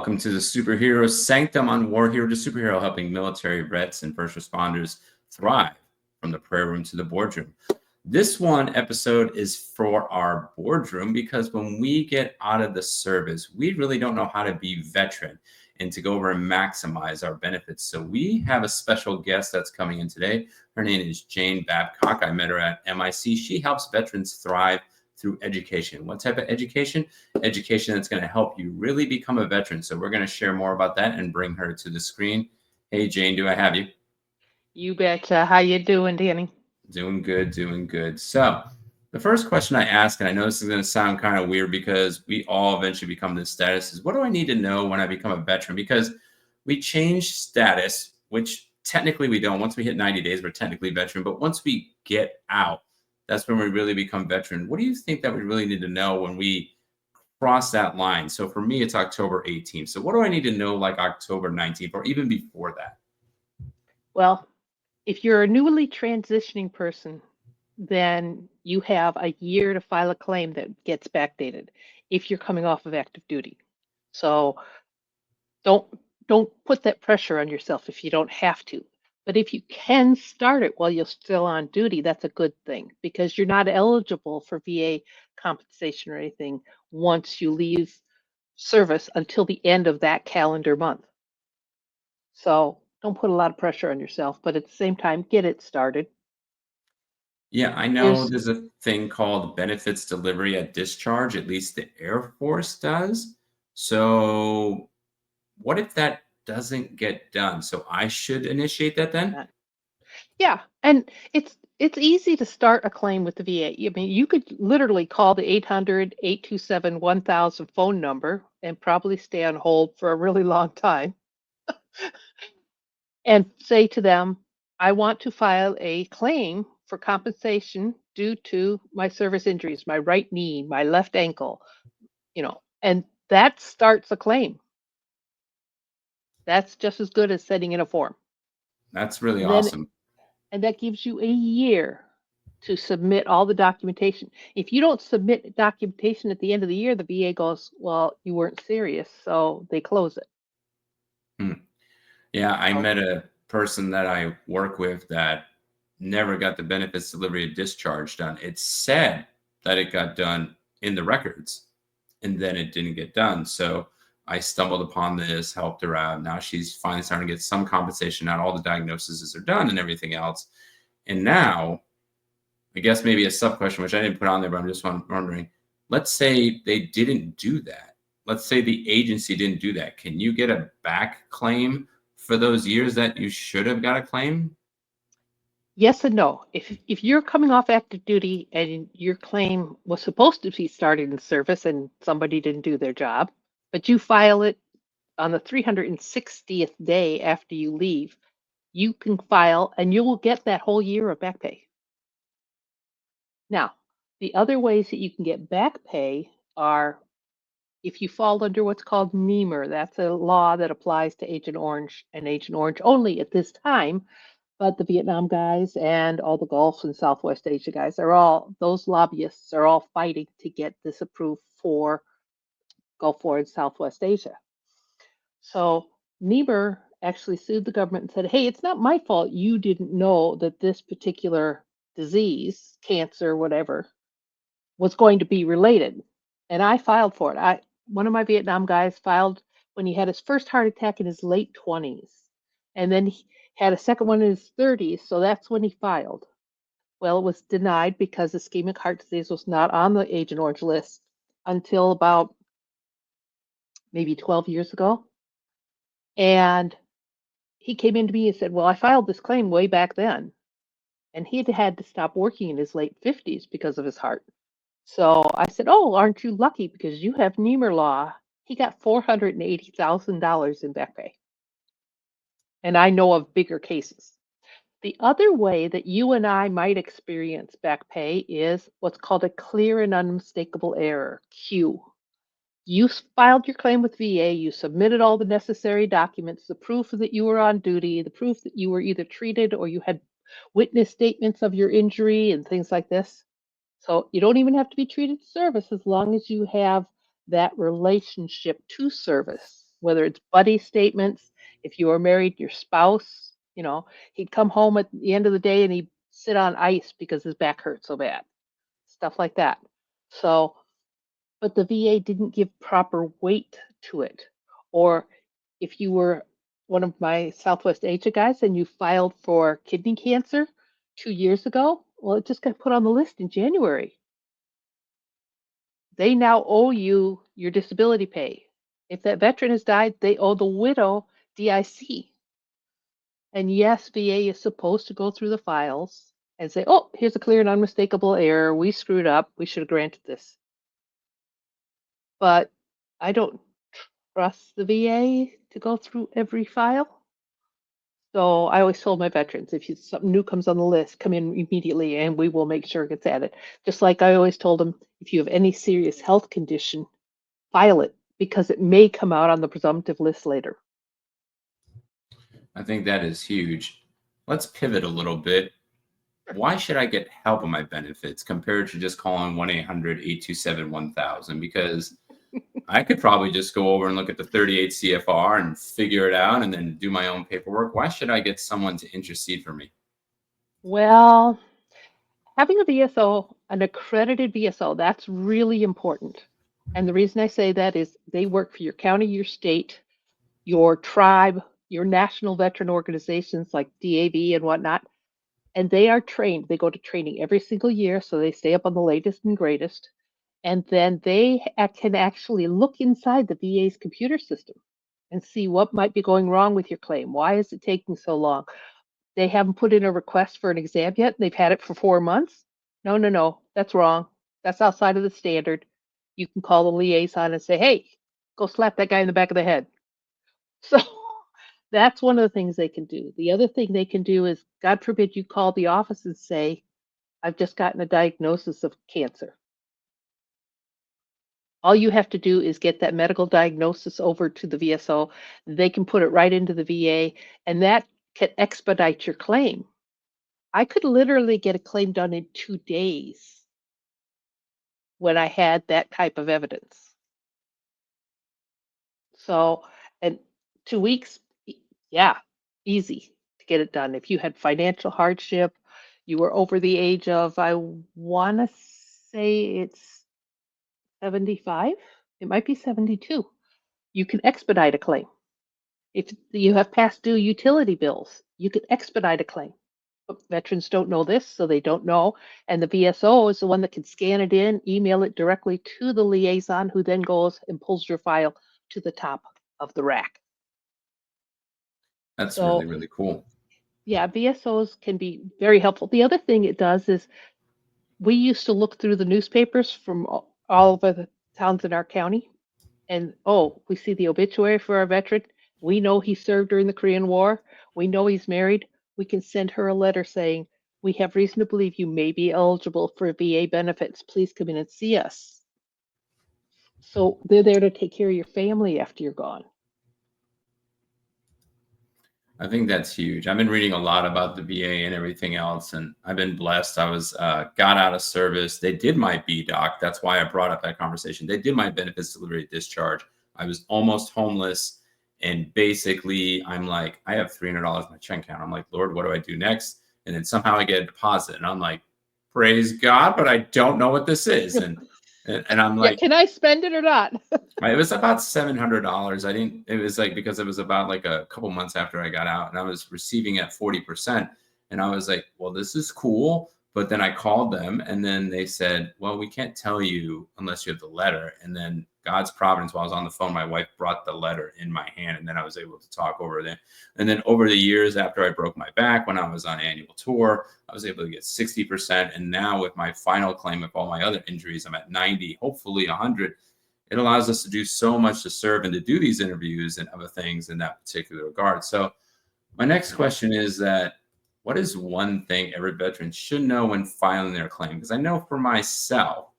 Welcome to the Superhero Sanctum on War Hero to Superhero, helping military vets and first responders thrive from the prayer room to the boardroom. This one episode is for our boardroom because when we get out of the service, we really don't know how to be veteran and to go over and maximize our benefits. So we have a special guest that's coming in today. Her name is Jane Babcock. I met her at MIC. She helps veterans thrive through education. What type of education? Education that's going to help you really become a veteran. So we're going to share more about that and bring her to the screen. Hey, Jane, do I have you? You betcha. How you doing, Danny? Doing good, doing good. So the first question I ask, and I know this is going to sound kind of weird because we all eventually become this status, is what do I need to know when I become a veteran? Because we change status, which technically we don't. Once we hit 90 days, we're technically veteran. But once we get out, that's when we really become veteran. What do you think that we really need to know when we cross that line? So for me, it's October 18th. So what do I need to know like October 19th or even before that? Well, if you're a newly transitioning person, then you have a year to file a claim that gets backdated if you're coming off of active duty. So don't don't put that pressure on yourself if you don't have to. But if you can start it while you're still on duty, that's a good thing because you're not eligible for VA compensation or anything once you leave service until the end of that calendar month. So don't put a lot of pressure on yourself, but at the same time, get it started. Yeah, I know There's, there's a thing called benefits delivery at discharge, at least the Air Force does. So, what if that doesn't get done? So, I should initiate that then? yeah, and it's easy to start a claim with the VA. I mean, you could literally call the 800-827-1000 phone number and probably stay on hold for a really long time and say to them, I want to file a claim for compensation due to my service injuries, my right knee, my left ankle, and that starts a claim. That's just as good as sending in a form. That's really And then awesome. and that gives you a year to submit all the documentation. If you don't submit documentation at the end of the year, the VA goes, "Well, you weren't serious," so they close it. Hmm. Yeah, I So, met a person that I work with that never got the benefits delivery at discharge done. It said that it got done in the records, and then it didn't get done. So I stumbled upon this, helped her out. Now she's finally starting to get some compensation. Not all the diagnoses are done and everything else. And now, I guess maybe a sub question, which I didn't put on there, but I'm just wondering. Let's say they didn't do that. Let's say the agency didn't do that. Can you get a back claim for those years that you should have got a claim? yes and no. If you're coming off active duty and your claim was supposed to be started in service and somebody didn't do their job, but you file it on the 360th day after you leave, you can file and you will get that whole year of back pay. Now, the other ways that you can get back pay are if you fall under what's called NEMR. That's a law that applies to Agent Orange and Agent Orange only at this time. But the Vietnam guys and all the Gulf and Southwest Asia guys are those lobbyists are all fighting to get this approved for Gulf War and Southwest Asia. So Niebuhr actually sued the government and said, hey, it's not my fault you didn't know that this particular disease, cancer, whatever, was going to be related. And I filed for it. One of my Vietnam guys filed when he had his first heart attack in his late 20s. And then he had a second one in his 30s. So that's when he filed. Well, it was denied because ischemic heart disease was not on the Agent Orange list until about maybe 12 years ago. And he came in to me and said, well, I filed this claim way back then. And he had to stop working in his late 50s because of his heart. So I said, oh, aren't you lucky because you have NEMR law? He got $480,000 in back pay. And I know of bigger cases. The other way that you and I might experience back pay is what's called a clear and unmistakable error, Q. You filed your claim with VA, you submitted all the necessary documents, the proof that you were on duty, the proof that you were either treated or you had witness statements of your injury and things like this. So you don't even have to be treated to service as long as you have that relationship to service. whether it's buddy statements, if you were married, your spouse, he'd come home at the end of the day and he'd sit on ice because his back hurt so bad, stuff like that. So, but the VA didn't give proper weight to it. Or if you were one of my Southwest Asia guys and you filed for kidney cancer 2 years ago, well, it just got put on the list in January. They now owe you your disability pay. If that veteran has died, they owe the widow DIC. And yes, VA is supposed to go through the files and say, oh, here's a clear and unmistakable error. We screwed up. We should have granted this. But I don't trust the VA to go through every file. So I always told my veterans, if something new comes on the list, come in immediately and we will make sure it gets added. Just like I always told them, if you have any serious health condition, file it because it may come out on the presumptive list later. I think that is huge. Let's pivot a little bit. Why should I get help on my benefits compared to just calling 1-800-827-1000? Because I could probably just go over and look at the 38 CFR and figure it out and then do my own paperwork. Why should I get someone to intercede for me? Well, having a VSO, an accredited VSO, that's really important. And the reason I say that is they work for your county, your state, your tribe, your national veteran organizations like DAV and whatnot. And they are trained. They go to training every single year, so they stay up on the latest and greatest. And then they can actually look inside the VA's computer system and see what might be going wrong with your claim. Why is it taking so long? They haven't put in a request for an exam yet. They've had it for 4 months. No, that's wrong. That's outside of the standard. You can call the liaison and say, hey, go slap that guy in the back of the head. So that's one of the things they can do. The other thing they can do is, God forbid you call the office and say, I've just gotten a diagnosis of cancer. All you have to do is get that medical diagnosis over to the VSO. They can put it right into the VA, and that can expedite your claim. I could literally get a claim done in 2 days when I had that type of evidence. So, and 2 weeks, yeah, easy to get it done. If you had financial hardship, you were over the age of, I want to say it's 75, it might be 72. You can expedite a claim. If you have past due utility bills, you can expedite a claim. But veterans don't know this, so they don't know. And the VSO is the one that can scan it in, email it directly to the liaison, who then goes and pulls your file to the top of the rack. That's So, really, really cool. yeah, VSOs can be very helpful. The other thing it does is we used to look through the newspapers from all over the towns in our county, and oh, we see the obituary for our veteran. We know he served during the Korean War. We know he's married. We can send her a letter saying, we have reason to believe you may be eligible for VA benefits. Please come in and see us. So they're there to take care of your family after you're gone. I think that's huge. I've been reading a lot about the VA and everything else, and I've been blessed. I was got out of service. They did my BDoc. That's why I brought up that conversation. They did my benefits delivery discharge. I was almost homeless, and basically, I'm like, I have $300 in my check account. I'm like, Lord, what do I do next? And then somehow I get a deposit, and I'm like, praise God, but I don't know what this is. And I'm Yeah, like, can I spend it or not? it was about $700. I didn't, it was like, because it was about like a couple months after I got out and I was receiving at 40%. And I was like, well, this is cool. But then I called them and then they said, well, we can't tell you unless you have the letter. And then God's providence, while I was on the phone, my wife brought the letter in my hand and then I was able to talk over there. And then over the years after I broke my back, when I was on annual tour, I was able to get 60%. And now with my final claim of all my other injuries, I'm at 90, hopefully 100. It allows us to do so much to serve and to do these interviews and other things in that particular regard. So my next question is that, what is one thing every veteran should know when filing their claim? Because I know for myself,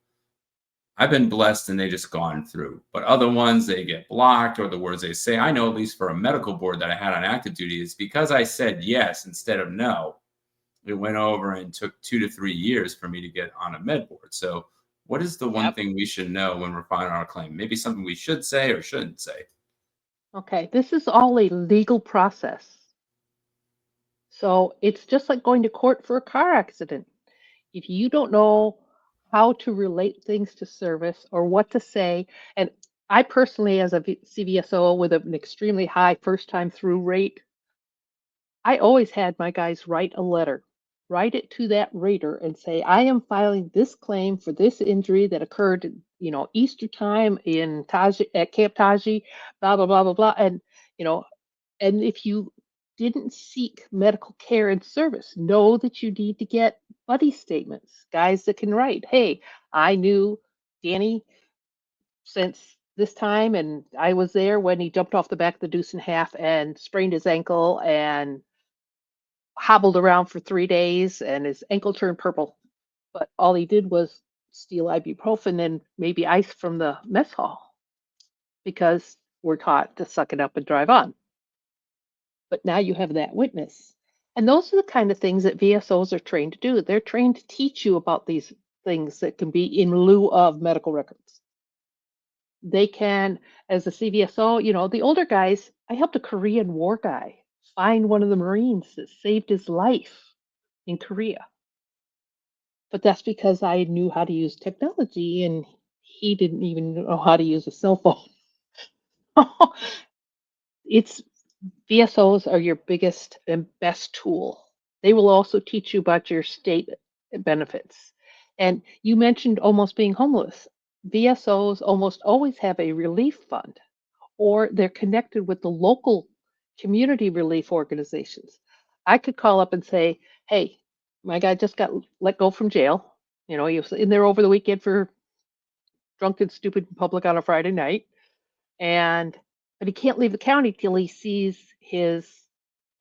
I've been blessed and they just gone through, but other ones, they get blocked or the words they say. I know at least for a medical board that I had on active duty, is because I said yes instead of no. It went over and took 2 to 3 years for me to get on a med board. So what is the one Yep. thing we should know when we're filing our claim? Maybe something we should say or shouldn't say. Okay, this is all a legal process. So it's just like going to court for a car accident. If you don't know how to relate things to service or what to say, and I personally, as a CVSO with an extremely high first time through rate, I always had my guys write a letter, write it to that rater and say, I am filing this claim for this injury that occurred, Easter time in Taji at Camp Taji, blah, blah, blah, blah, blah. You know, and if you didn't seek medical care and service, know that you need to get buddy statements, guys that can write, hey, I knew Danny since this time, and I was there when he jumped off the back of the deuce and half and sprained his ankle and hobbled around for 3 days and his ankle turned purple. But all he did was steal ibuprofen and maybe ice from the mess hall because we're taught to suck it up and drive on. But now you have that witness. And those are the kind of things that VSOs are trained to do. They're trained to teach you about these things that can be in lieu of medical records. They can, as a CVSO, the older guys, I helped a Korean War guy find one of the Marines that saved his life in Korea. But that's because I knew how to use technology and he didn't even know how to use a cell phone. It's VSOs are your biggest and best tool. They will also teach you about your state benefits. And you mentioned almost being homeless. VSOs almost always have a relief fund or they're connected with the local community relief organizations. I could call up and say, hey, my guy just got let go from jail. He was in there over the weekend for drunk and stupid in public on a Friday night. And but he can't leave the county till he sees his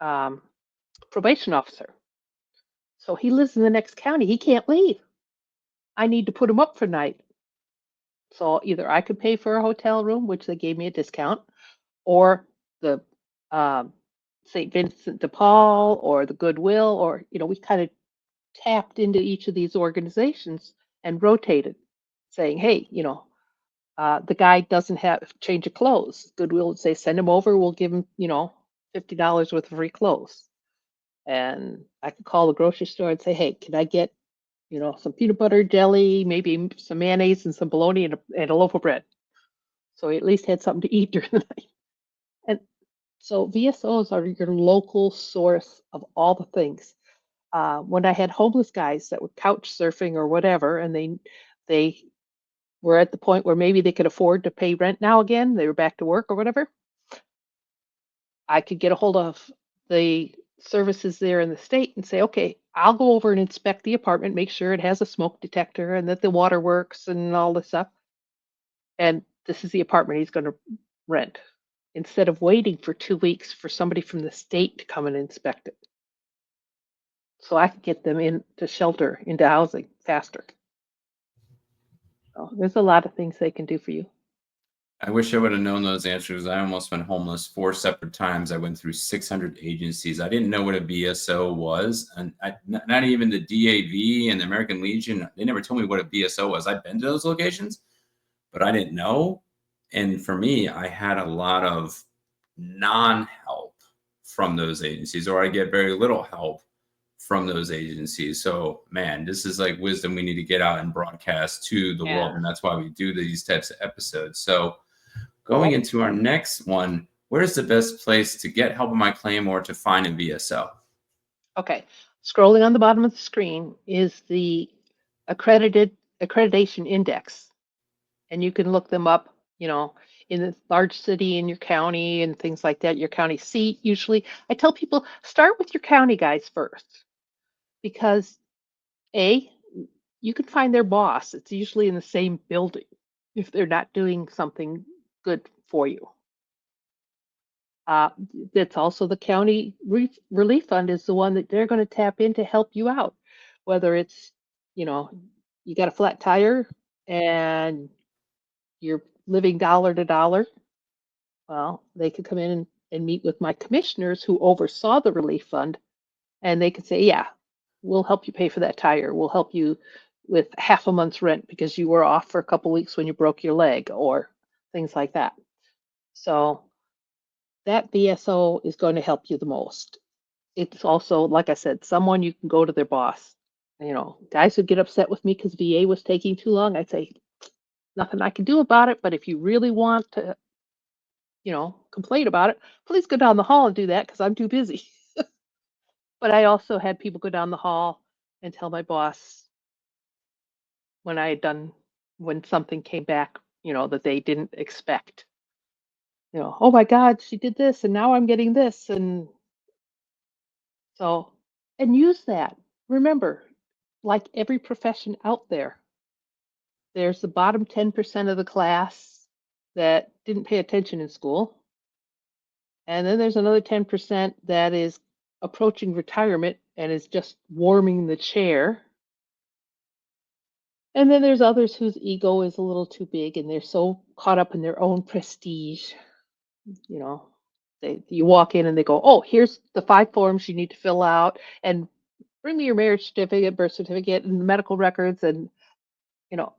um, probation officer. So he lives in the next county. He can't leave. I need to put him up for night. So either I could pay for a hotel room, which they gave me a discount, or the um, St. Vincent de Paul or the Goodwill, or we kind of tapped into each of these organizations and rotated, saying, hey, the guy doesn't have change of clothes. Goodwill would say, send him over. We'll give him, $50 worth of free clothes. And I could call the grocery store and say, hey, can I get, some peanut butter, jelly, maybe some mayonnaise and some bologna and a loaf of bread. So he at least had something to eat during the night. And so VSOs are your local source of all the things. When I had homeless guys that were couch surfing or whatever, and they were at the point where maybe they could afford to pay rent now again, they were back to work or whatever, I could get a hold of the services there in the state and say, okay, I'll go over and inspect the apartment, make sure it has a smoke detector and that the water works and all this stuff. And this is the apartment he's going to rent, instead of waiting for 2 weeks for somebody from the state to come and inspect it. So I could get them into shelter, into housing faster. So there's a lot of things they can do for you. I wish I would have known those answers. I almost went homeless 4 separate times. I went through 600 agencies. I didn't know what a VSO was, and not even the DAV and the American Legion. They never told me what a VSO was. I've been to those locations, but I didn't know. And for me, I had a lot of non-help from those agencies, or I get very little help from those agencies. So, man, this is like wisdom we need to get out and broadcast to the world. Yeah. And that's why we do these types of episodes. So, going into our next one, where's the best place to get help on my claim or to find a VSO? Okay. Scrolling on the bottom of the screen is the accreditation index, and you can look them up, in the large city in your county and things like that, your county seat usually. I tell people start with your county guys first because A, you can find their boss. It's usually in the same building if they're not doing something good for you. Uh, that's also the county relief fund is the one that they're going to tap in to help you out. Whether it's, you know, you got a flat tire and you're living dollar to dollar, well, they could come in and meet with my commissioners who oversaw the relief fund, and they could say, yeah, we'll help you pay for that tire. We'll help you with half a month's rent because you were off for a couple weeks when you broke your leg or things like that. So that VSO is going to help you the most. It's also, like I said, someone you can go to their boss. Guys would get upset with me because VA was taking too long. I'd say, nothing I can do about it, but if you really want to, complain about it, please go down the hall and do that because I'm too busy. But I also had people go down the hall and tell my boss when I had done, when something came back, that they didn't expect. Oh my God, she did this and now I'm getting this. And so, and use that. Remember, like every profession out there, there's the bottom 10% of the class that didn't pay attention in school. And then there's another 10% that is approaching retirement and is just warming the chair. And then there's others whose ego is a little too big and they're so caught up in their own prestige. You know, you walk in and they go, "Oh, here's the 5 forms you need to fill out and bring me your marriage certificate, birth certificate, and medical records." And, you know,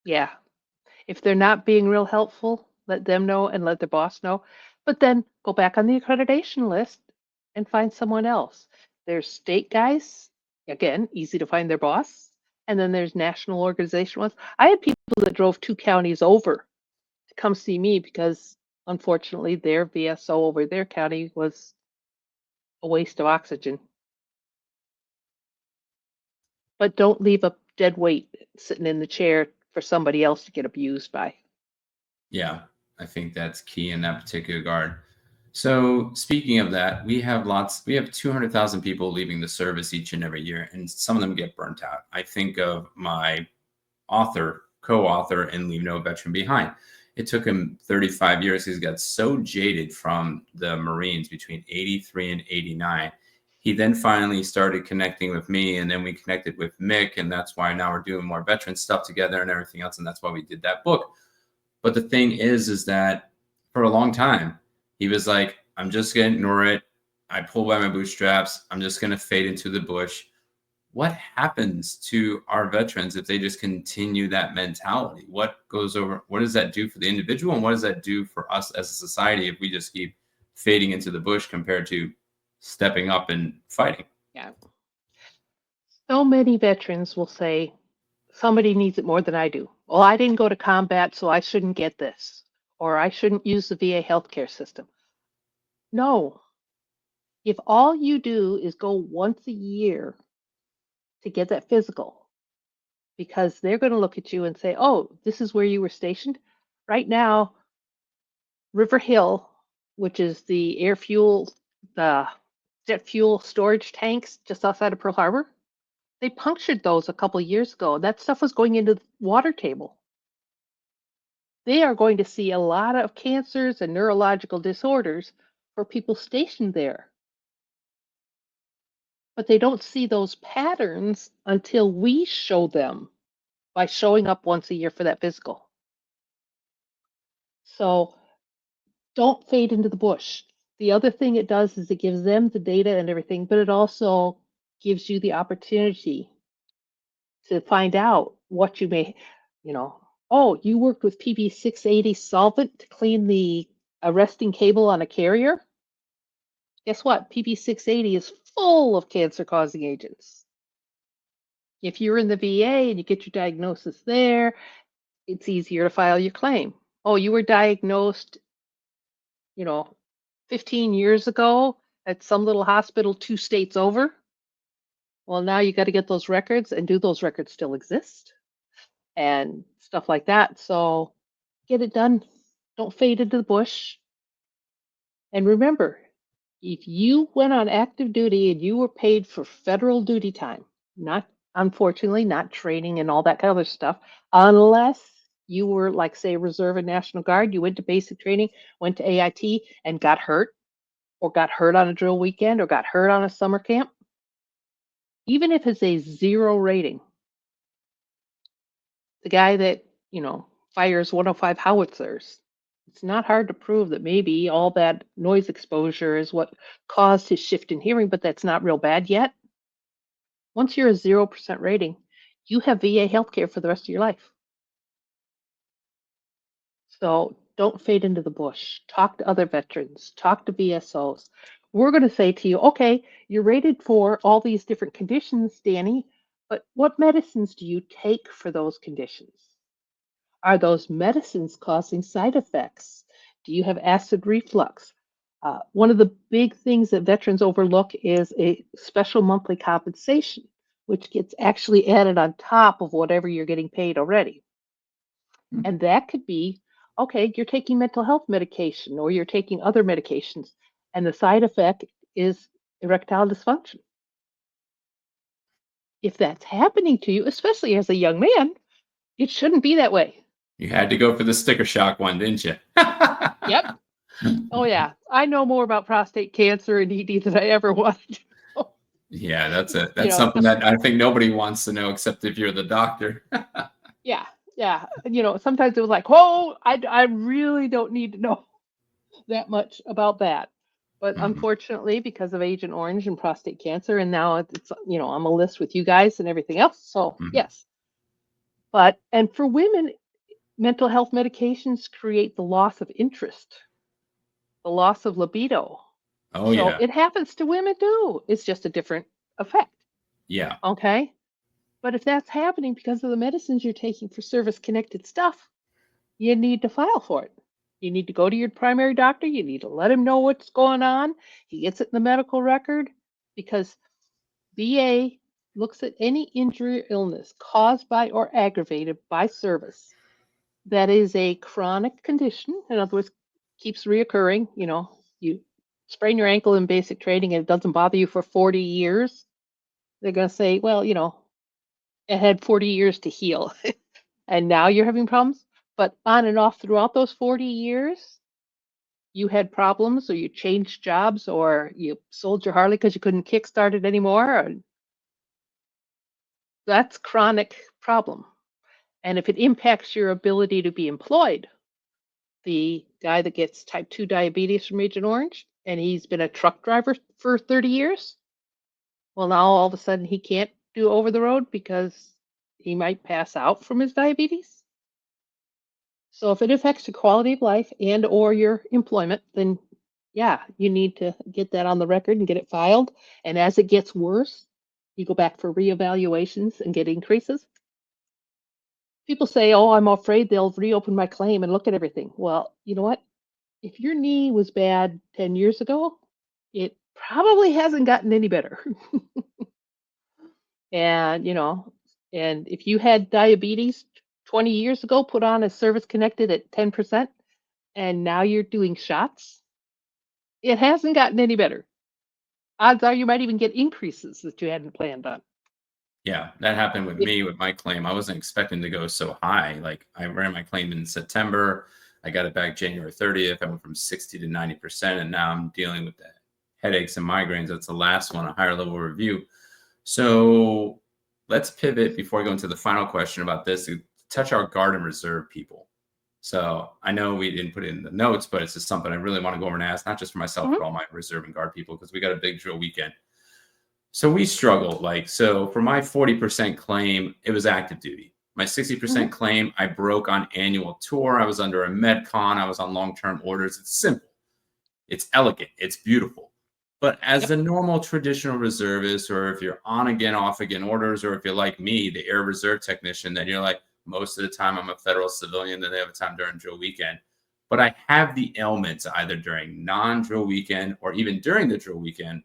yeah, if they're not being real helpful, let them know and let their boss know. But then go back on the accreditation list and find someone else. There's state guys, again, easy to find their boss. And then there's national organization ones. I had people that drove 2 counties over to come see me because unfortunately their VSO over their county was a waste of oxygen. But don't leave a dead weight sitting in the chair for somebody else to get abused by. Yeah, I think that's key in that particular regard. So speaking of that, we have 200,000 people leaving the service each and every year, and some of them get burnt out. I think of my co-author in Leave No Veteran Behind. It took him 35 years. He's got so jaded from the Marines between 83 and 89. He then finally started connecting with me, and then we connected with Mick, and that's why now we're doing more veteran stuff together and everything else, and that's why we did that book. But the thing is that for a long time, he was like, I'm just going to ignore it. I pull by my bootstraps. I'm just going to fade into the bush. What happens to our veterans if they just continue that mentality? What does that do for the individual? And what does that do for us as a society if we just keep fading into the bush compared to stepping up and fighting? Yeah. So many veterans will say, somebody needs it more than I do. Well, I didn't go to combat, so I shouldn't get this, or I shouldn't use the VA healthcare system. No. If all you do is go once a year to get that physical, because they're going to look at you and say, oh, this is where you were stationed. Right now, River Hill, which is the the jet fuel storage tanks just outside of Pearl Harbor, they punctured those a couple of years ago. That stuff was going into the water table. They are going to see a lot of cancers and neurological disorders for people stationed there. But they don't see those patterns until we show them by showing up once a year for that physical. So don't fade into the bush. The other thing it does is it gives them the data and everything, but it also gives you the opportunity to find out what you may, oh, you worked with PB 680 solvent to clean the arresting cable on a carrier. Guess what? PB 680 is full of cancer causing agents. If you're in the VA and you get your diagnosis there, it's easier to file your claim. Oh, you were diagnosed, 15 years ago at some little hospital 2 states over. Well, now you got to get those records, and do those records still exist? And stuff like that. So get it done. Don't fade into the bush. And remember, if you went on active duty and you were paid for federal duty time, unfortunately, not training and all that kind of other stuff, unless you were like, say, Reserve and National Guard, you went to basic training, went to AIT and got hurt, or got hurt on a drill weekend, or got hurt on a summer camp, even if it's a 0 rating, the guy that, fires 105 howitzers, it's not hard to prove that maybe all that noise exposure is what caused his shift in hearing, but that's not real bad yet. Once you're a 0% rating, you have VA healthcare for the rest of your life. So don't fade into the bush. Talk to other veterans, talk to BSOs. We're going to say to you, okay, you're rated for all these different conditions, Danny, but what medicines do you take for those conditions? Are those medicines causing side effects? Do you have acid reflux? One of the big things that veterans overlook is a special monthly compensation, which gets actually added on top of whatever you're getting paid already. And that could be, okay, you're taking mental health medication or you're taking other medications, and the side effect is erectile dysfunction. If that's happening to you, especially as a young man, it shouldn't be that way. You had to go for the sticker shock one, didn't you? Yep. Oh, yeah. I know more about prostate cancer and ED than I ever wanted to know. Yeah, that's You know, something that I think nobody wants to know except if you're the doctor. yeah, yeah. Sometimes it was like, oh, I really don't need to know that much about that. But Mhm. unfortunately, because of Agent Orange and prostate cancer, and now it's on a list with you guys and everything else. So Mhm. yes, and for women, mental health medications create the loss of interest, the loss of libido. Oh So yeah, it happens to women too. It's just a different effect. yeah. Okay. But if that's happening because of the medicines you're taking for service connected stuff, you need to file for it. You need to go to your primary doctor. You need to let him know what's going on. He gets it in the medical record because VA looks at any injury or illness caused by or aggravated by service that is a chronic condition. In other words, keeps reoccurring. You sprain your ankle in basic training and it doesn't bother you for 40 years. They're going to say, well, it had 40 years to heal and now you're having problems. But on and off throughout those 40 years, you had problems or you changed jobs or you sold your Harley because you couldn't kickstart it anymore. And that's chronic problem. And if it impacts your ability to be employed, the guy that gets type 2 diabetes from Agent Orange and he's been a truck driver for 30 years, well, now all of a sudden he can't do over the road because he might pass out from his diabetes. So if it affects your quality of life and or your employment, then yeah, you need to get that on the record and get it filed. And as it gets worse, you go back for reevaluations and get increases. People say, "Oh, I'm afraid they'll reopen my claim and look at everything." Well, you know what? If your knee was bad 10 years ago, it probably hasn't gotten any better. And, and if you had diabetes 20 years ago, put on a service connected at 10%, and now you're doing shots, it hasn't gotten any better. Odds are you might even get increases that you hadn't planned on. Yeah, that happened with If me with my claim. I wasn't expecting to go so high. Like I ran my claim in September. I got it back January 30th. I went from 60 to 90%. And now I'm dealing with the headaches and migraines. That's the last one, a higher level review. So let's pivot before I go into the final question about this to touch our guard and reserve people. So I know we didn't put it in the notes, but it's just something I really want to go over and ask, not just for myself, Mhm. but all my reserve and guard people, because we got a big drill weekend. So we struggled. So for my 40% claim, it was active duty. My 60% Mhm. claim, I broke on annual tour. I was under a MedCon. I was on long-term orders. It's simple. It's elegant. It's beautiful. But as Yep. a normal traditional reservist, or if you're on again, off again orders, or if you're like me, the Air Reserve technician, then you're like, most of the time I'm a federal civilian, then they have a time during drill weekend. But I have the ailments either during non-drill weekend or even during the drill weekend.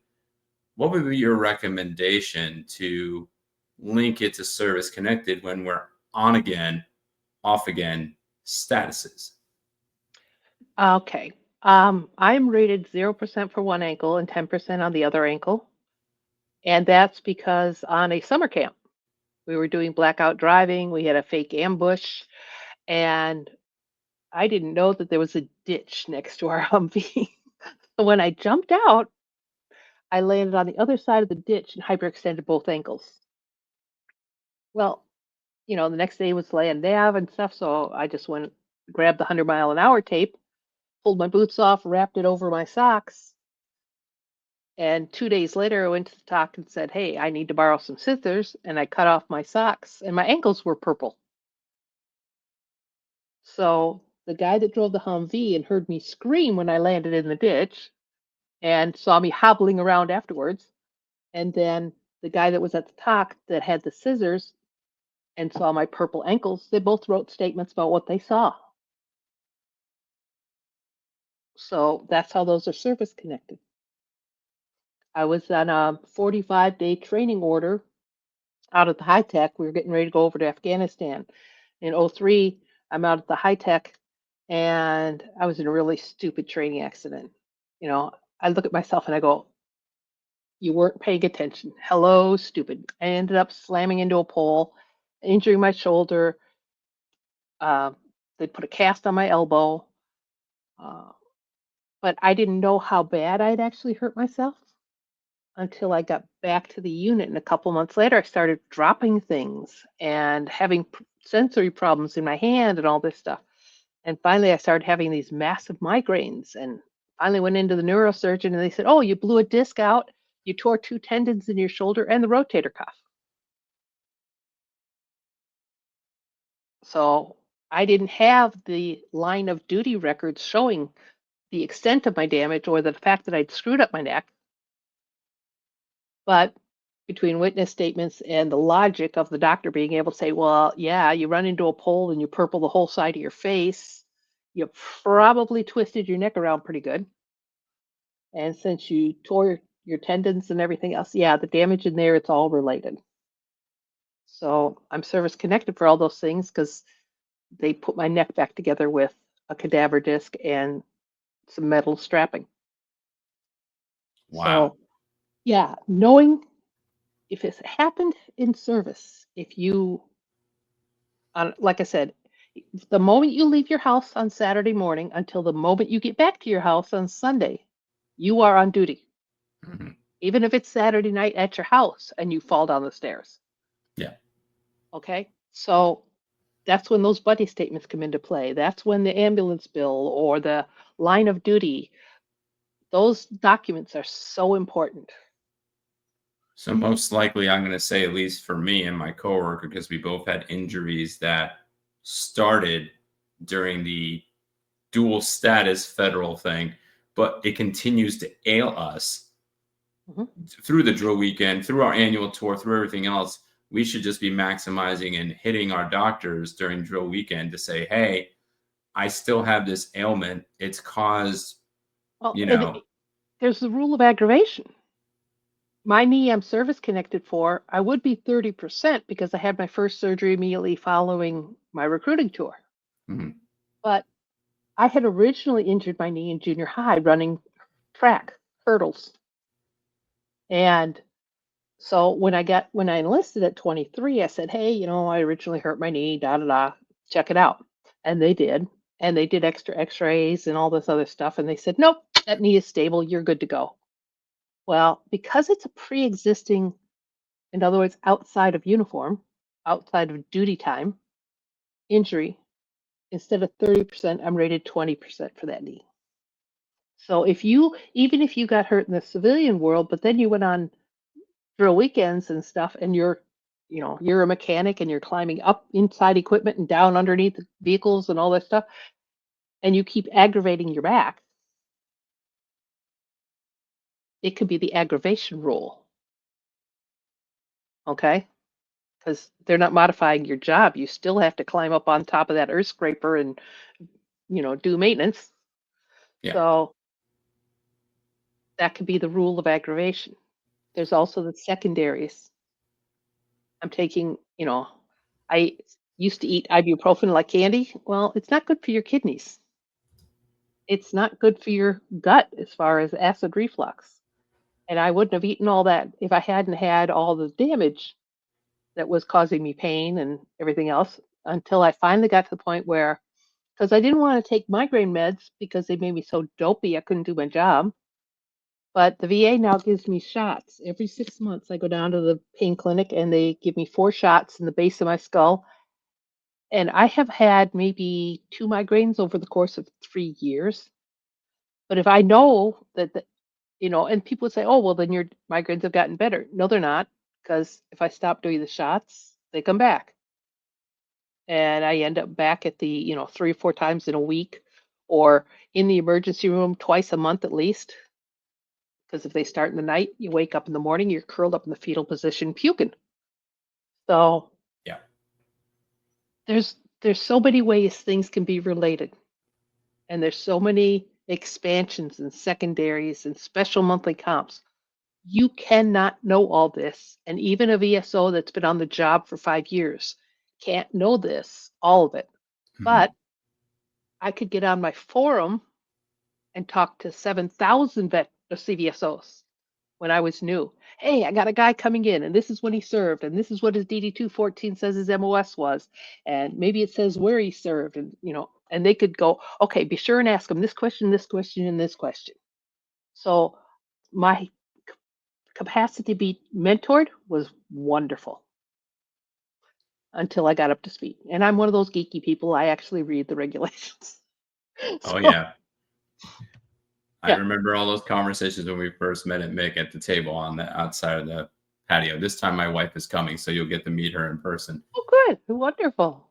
What would be your recommendation to link it to service connected when we're on again, off again statuses? Okay. I'm rated 0% for one ankle and 10% on the other ankle. And that's because on a summer camp, we were doing blackout driving. We had a fake ambush, and I didn't know that there was a ditch next to our Humvee. So when I jumped out, I landed on the other side of the ditch and hyperextended both ankles. Well, the next day was land nav and stuff, so I just went grabbed the 100-mile-an-hour tape, pulled my boots off, wrapped it over my socks, and 2 days later I went to the doc and said, "Hey, I need to borrow some scissors," and I cut off my socks, and my ankles were purple. So the guy that drove the Humvee and heard me scream when I landed in the ditch and saw me hobbling around afterwards. And then the guy that was at the top that had the scissors and saw my purple ankles, they both wrote statements about what they saw. So that's how those are service connected. I was on a 45-day training order out at the high tech. We were getting ready to go over to Afghanistan. In '03, I'm out at the high tech and I was in a really stupid training accident. You know, I look at myself and I go, you weren't paying attention. Hello, stupid. I ended up slamming into a pole, injuring my shoulder. Uh, they put a cast on my elbow. Uh, but I didn't know how bad I'd actually hurt myself until I got back to the unit. And a couple months later, I started dropping things and having sensory problems in my hand and all this stuff. And finally, I started having these massive migraines and finally went into the neurosurgeon and they said, oh, you blew a disc out, you tore 2 tendons in your shoulder and the rotator cuff. So I didn't have the line of duty records showing the extent of my damage or the fact that I'd screwed up my neck. But between witness statements and the logic of the doctor being able to say, well, yeah, you run into a pole and you purple the whole side of your face, you probably twisted your neck around pretty good. And since you tore your tendons and everything else, yeah, the damage in there, it's all related. So I'm service connected for all those things because they put my neck back together with a cadaver disc and some metal strapping. Wow. So yeah, knowing if it's happened in service, if you, like I said, the moment you leave your house on Saturday morning until the moment you get back to your house on Sunday, you are on duty. Hmm. Even if it's Saturday night at your house and you fall down the stairs. Yeah. Okay. So that's when those buddy statements come into play. That's when the ambulance bill or the line of duty, those documents are so important. So most likely, I'm going to say, at least for me and my coworker, because we both had injuries that started during the dual status federal thing, but it continues to ail us Mhm. through the drill weekend, through our annual tour, through everything else. We should just be maximizing and hitting our doctors during drill weekend to say, hey, I still have this ailment. It's caused, Well, you and know, there's the rule of aggravation. My knee I'm service connected for, I would be 30% because I had my first surgery immediately following my recruiting tour. mhm, But I had originally injured my knee in junior high running track hurdles. And so when I enlisted at 23, I said, "Hey, I originally hurt my knee, da da da, check it out." And they did. And they did extra x-rays and all this other stuff and they said, "Nope, that knee is stable, you're good to go." Well, because it's a pre-existing, in other words, outside of uniform, outside of duty time injury, instead of 30%, I'm rated 20% for that knee. So even if you got hurt in the civilian world, but then you went on drill weekends and stuff, and you're a mechanic and you're climbing up inside equipment and down underneath the vehicles and all that stuff, and you keep aggravating your back, it could be the aggravation rule, okay? Because they're not modifying your job. You still have to climb up on top of that earth scraper and do maintenance. yeah. So that could be the rule of aggravation. There's also the secondaries. I'm taking, I used to eat ibuprofen like candy. Well, it's not good for your kidneys. It's not good for your gut as far as acid reflux. And I wouldn't have eaten all that if I hadn't had all the damage that was causing me pain and everything else until I finally got to the point where, because I didn't want to take migraine meds because they made me so dopey I couldn't do my job. But the VA now gives me shots. Every 6 months, I go down to the pain clinic and they give me 4 shots in the base of my skull. And I have had maybe 2 migraines over the course of 3 years. But if I know and people would say, oh, well, then your migraines have gotten better. No, they're not. Because if I stop doing the shots, they come back. and I end up back at the 3 or 4 times in a week, or in the emergency room twice a month at least. Because if they start in the night, you wake up in the morning, you're curled up in the fetal position puking. So Yeah. there's so many ways things can be related, and there's so many expansions and secondaries and special monthly comps. You cannot know all this, and even a VSO that's been on the job for 5 years can't know all of it. Mhm. But I could get on my forum and talk to 7,000 CVSOs when I was new. Hey, I got a guy coming in, and this is when he served, and this is what his DD-214 says his MOS was, and maybe it says where he served, and they could go, okay, be sure and ask him this question, and this question. So my capacity to be mentored was wonderful until I got up to speed. And I'm one of those geeky people. I actually read the regulations. Oh So yeah. I yeah. remember all those conversations when we first met at Mick at the table on the outside of the patio. This time my wife is coming, so you'll get to meet her in person. Oh, good. Wonderful.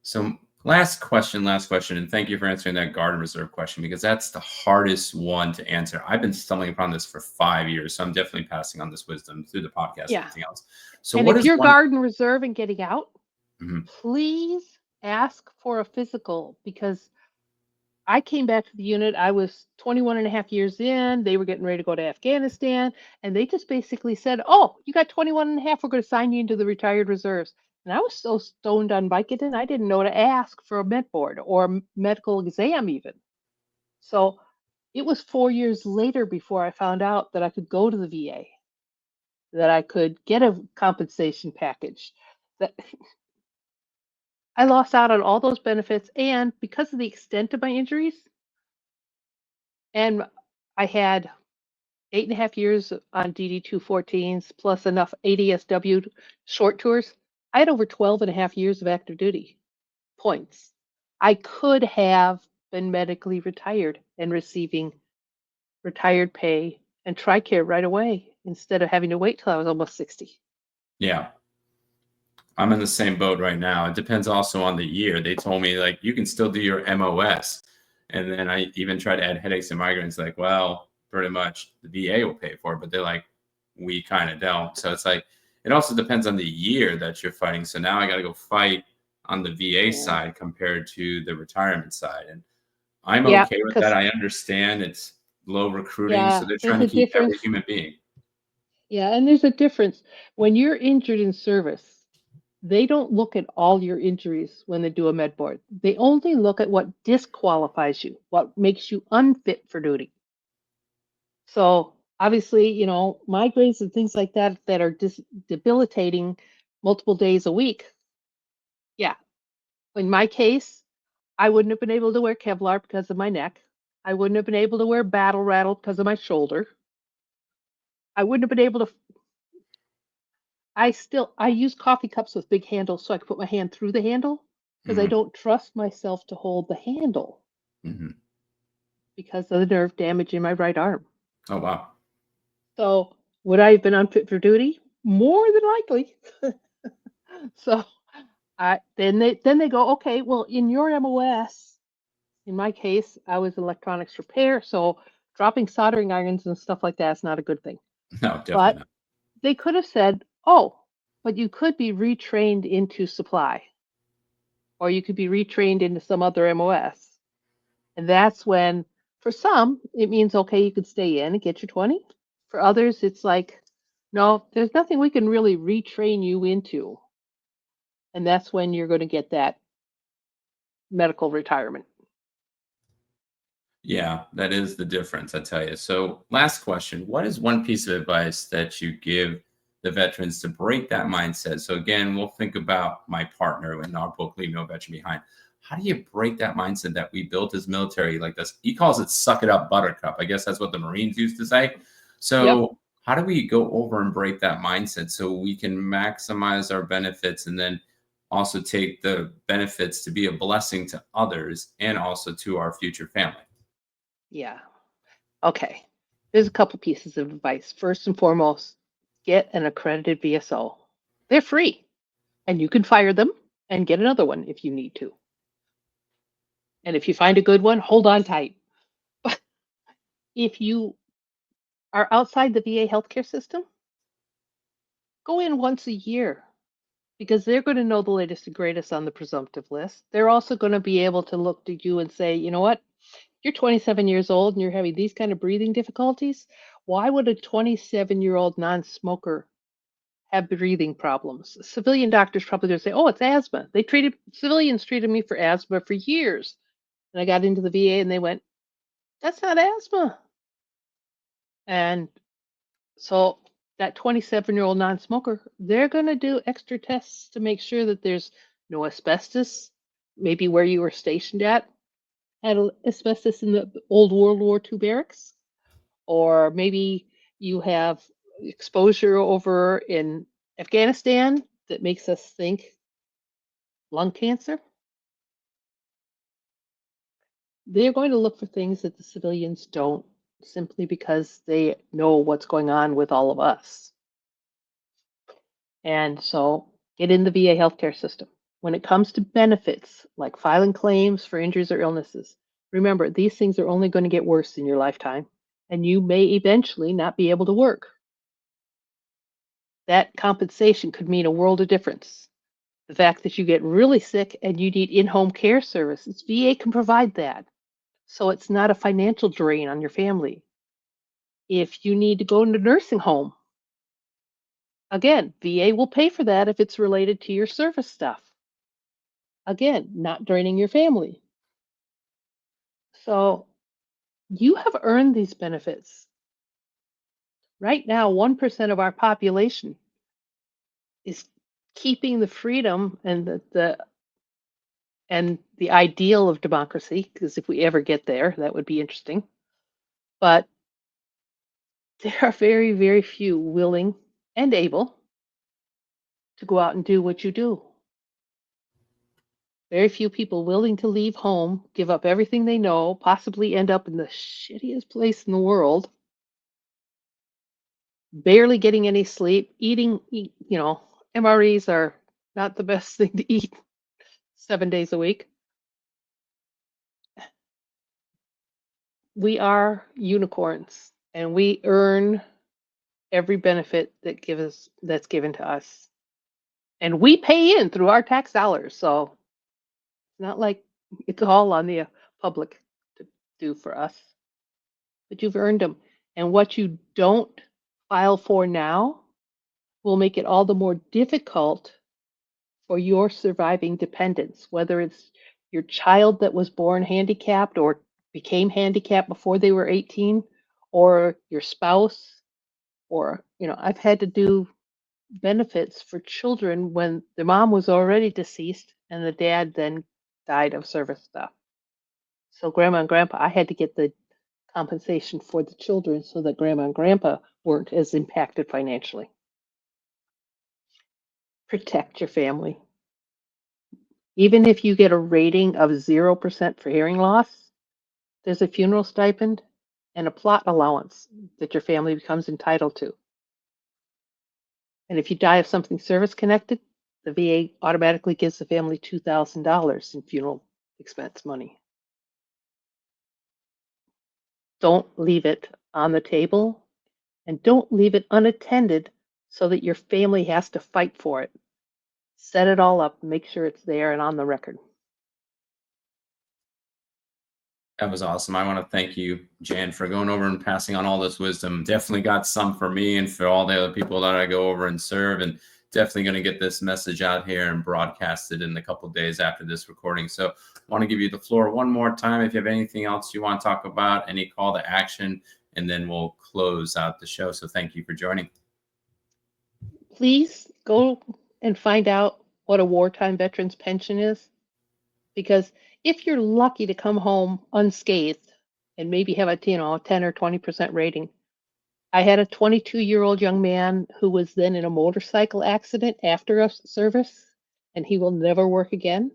So last question, and thank you for answering that guard and reserve question, because that's the hardest one to answer. I've been stumbling upon this for 5 years, so I'm definitely passing on this wisdom through the podcast and Yeah. everything else. So And what if is you're one? guard and reserve and getting out, Mhm. please ask for a physical, because I came back to the unit. I was 21 and a half years in. They were getting ready to go to Afghanistan. And they just basically said, oh, you got 21 and a half. We're going to sign you into the retired reserves. And I was so stoned on Vicodin, I didn't know to ask for a med board or a medical exam even. So it was 4 years later before I found out that I could go to the VA, that I could get a compensation package, that I lost out on all those benefits. And because of the extent of my injuries, and I had 8.5 years on DD-214s plus enough ADSW short tours, I had over 12 and a half years of active duty points. I could have been medically retired and receiving retired pay and TRICARE right away instead of having to wait till I was almost 60. Yeah. I'm in the same boat right now. It depends also on the year. They told me like you can still do your MOS. And then I even tried to add headaches and migraines, like, well, pretty much the VA will pay for it, but they're like, we kind of don't. So it's like it also depends on the year that you're fighting. So now I gotta go fight on the VA Yeah. side compared to the retirement side. And I'm Yeah, okay with that. because I understand it's low recruiting, so yeah, they're trying there's to a keep every difference. human being. Yeah, and there's a difference. When you're injured in service, they don't look at all your injuries when they do a med board. They only look at what disqualifies you, what makes you unfit for duty. So obviously, migraines and things like that that are debilitating multiple days a week. Yeah. In my case, I wouldn't have been able to wear Kevlar because of my neck. I wouldn't have been able to wear battle rattle because of my shoulder. I wouldn't have been able to. I use coffee cups with big handles so I can put my hand through the handle, because I Mhm. don't trust myself to hold the handle Mhm. because of the nerve damage in my right arm. Oh wow. So would I have been unfit for duty? More than likely. So then they go, okay, well, in your MOS, in my case, I was electronics repair, so dropping soldering irons and stuff like that is not a good thing. No, definitely But not. they could have said, oh, but you could be retrained into supply, or you could be retrained into some other MOS. And that's when, for some, it means, okay, you could stay in and get your 20. For others, it's like, no, there's nothing we can really retrain you into. And that's when you're going to get that medical retirement. Yeah, that is the difference, I tell you. So, last question. What is one piece of advice that you give the veterans to break that mindset? So, again, we'll think about my partner in our book, Leave No Veteran Behind. How do you break that mindset that we built as military like this? He calls it suck it up, buttercup. I guess that's what the Marines used to say. Yep. So, how do we go over and break that mindset so we can maximize our benefits and then also take the benefits to be a blessing to others and also to our future family? Yeah. Okay. There's a couple pieces of advice. First and foremost, get an accredited VSO. They're free and you can fire them and get another one if you need to. And if you find a good one, hold on tight. If you are outside the VA healthcare system, go in once a year because they're going to know the latest and greatest on the presumptive list. They're also going to be able to look to you and say, you know what? You're 27 years old and you're having these kind of breathing difficulties. Why would a 27-year-old non-smoker have breathing problems? Civilian doctors probably going to say, oh, it's asthma. Civilians treated me for asthma for years. And I got into the VA and they went, that's not asthma. And so that 27-year-old non-smoker, they're going to do extra tests to make sure that there's no asbestos, maybe where you were stationed at had asbestos in the old World War II barracks, or maybe you have exposure over in Afghanistan that makes us think lung cancer. They're going to look for things that the civilians don't, simply because they know what's going on with all of us. And so get in the VA healthcare system. When it comes to benefits, like filing claims for injuries or illnesses, remember, these things are only going to get worse in your lifetime, and you may eventually not be able to work. That compensation could mean a world of difference. The fact that you get really sick and you need in-home care services, VA can provide that. So it's not a financial drain on your family. If you need to go into nursing home, again, VA will pay for that if it's related to your service stuff. Again, not draining your family. So you have earned these benefits. Right now, 1% of our population is keeping the freedom and the ideal of democracy, because if we ever get there, that would be interesting. But there are very, very few willing and able to go out and do what you do. Very few people willing to leave home, give up everything they know, possibly end up in the shittiest place in the world, barely getting any sleep, MREs are not the best thing to eat 7 days a week. We are unicorns and we earn every benefit that's given to us. And we pay in through our tax dollars. So it's not like it's all on the public to do for us, but you've earned them. And what you don't file for now will make it all the more difficult for your surviving dependents, whether it's your child that was born handicapped or became handicapped before they were 18, or your spouse, or, I've had to do benefits for children when the mom was already deceased and the dad then died of service stuff. So grandma and grandpa, I had to get the compensation for the children so that grandma and grandpa weren't as impacted financially. Protect your family. Even if you get a rating of 0% for hearing loss, there's a funeral stipend and a plot allowance that your family becomes entitled to. And if you die of something service connected, the VA automatically gives the family $2,000 in funeral expense money. Don't leave it on the table, and don't leave it unattended so that your family has to fight for it. Set it all up, make sure it's there and on the record. That was awesome. I want to thank you, Jan, for going over and passing on all this wisdom. Definitely got some for me and for all the other people that I go over and serve, and definitely going to get this message out here and broadcast it in a couple of days after this recording. So I want to give you the floor one more time. If you have anything else you want to talk about, any call to action, and then we'll close out the show. So thank you for joining. Please go and find out what a wartime veteran's pension is, because if you're lucky to come home unscathed and maybe have a 10 or 20% rating. I had a 22-year-old young man who was then in a motorcycle accident after a service, and he will never work again.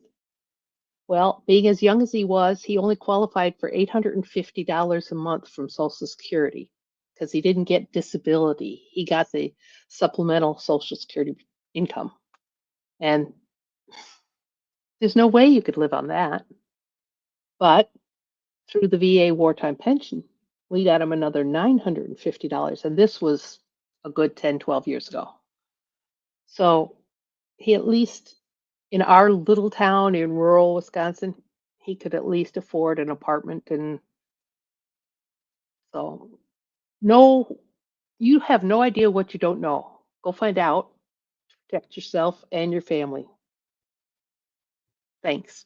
Well, being as young as he was, he only qualified for $850 a month from Social Security because he didn't get disability. He got the supplemental Social Security income. And There's no way you could live on that. But through the VA wartime pension, we got him another $950. And this was a good 10, 12 years ago. So he at least, in our little town in rural Wisconsin, he could at least afford an apartment. And so, no, you have no idea what you don't know. Go find out, protect yourself and your family. Thanks.